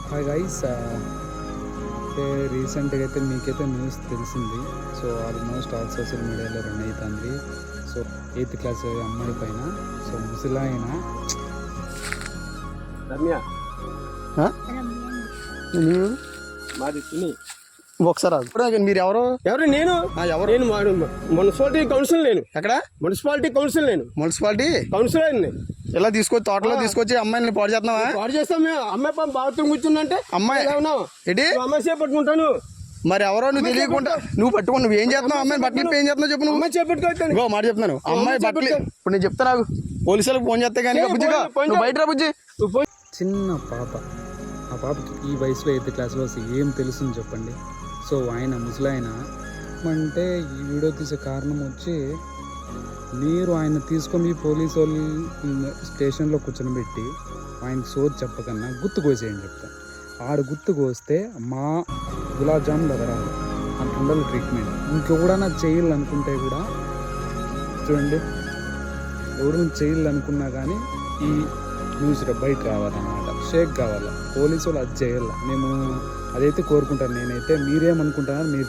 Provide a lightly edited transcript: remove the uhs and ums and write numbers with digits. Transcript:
Hi guys, రీసెంట్గా అయితే మీకైతే న్యూస్ తెలిసింది. సో ఆల్మోస్ట్ ఆల్ సోషల్ మీడియాలో రన్ అవుతుంది. సో 8th క్లాస్ అమ్మాయి పైన సో ముసలాయన మాది తిని ఒకసారి మీరు ఎవరు నేను ఎవరు నేను మున్సిపాలిటీ కౌన్సిల్ నేను ఎక్కడ మున్సిపాలిటీ కౌన్సిల్ నేను మున్సిపాలిటీ కౌన్సిలర్ ఇలా తీసుకొచ్చి తోటలో తీసుకొచ్చి అమ్మాయిని పాడు చేస్తున్నావా? పాడు చేస్తాం మేము. అమ్మాయి పాపం బాత్రూమ్ కూర్చుందంటే అమ్మాయి ఎలా ఉన్నావు ఏంటి అమ్మాయి చేపట్టుకుంటాను. మరి ఎవరో నువ్వు తెలియకుండా నువ్వు పట్టుకుని నువ్వు ఏం చేస్తున్నావు? అమ్మాయిని బట్టలు ఏం చేస్తున్నావు చెప్పు. నువ్వు అమ్మాయి చేపట్టుకోవచ్చాను ఇంకో మాట చెప్తున్నాను, అమ్మాయి బట్టలు ఇప్పుడు నేను చెప్తా నాకు పోలీసులకు ఫోన్ చేస్తే కానీ బుజ్జిగా నువ్వు బయట రా బుజ్జి. చిన్న పాప, ఆ పాపకి ఈ వయసులో 8th క్లాస్లో ఏం తెలుసుని చెప్పండి. సో ఆయన ముసలాయన అంటే ఈ వీడియో తీసే కారణం వచ్చి మీరు ఆయన తీసుకొని పోలీసు వాళ్ళు స్టేషన్లో కూర్చొని ఆయనకి సోది చెప్పకన్నా గుర్తు కోసేయండి చెప్తాను. ఆడు గుర్తు కోస్తే మా గులాబ్ జాములు ఎగరాలి అంటుండాలి ట్రీట్మెంట్. ఇంకెవడన్నా చేయాలనుకుంటే కూడా చూడండి, ఎవడన్నా చేయాలనుకున్నా కానీ ఈ న్యూస్ బయట రావాలన్నమాట, షేక్ కావాలా. పోలీసు వాళ్ళు అది చేయాల. మేము అదైతే కోరుకుంటాను. నేనైతే మీరేమనుకుంటున్నారు మీరు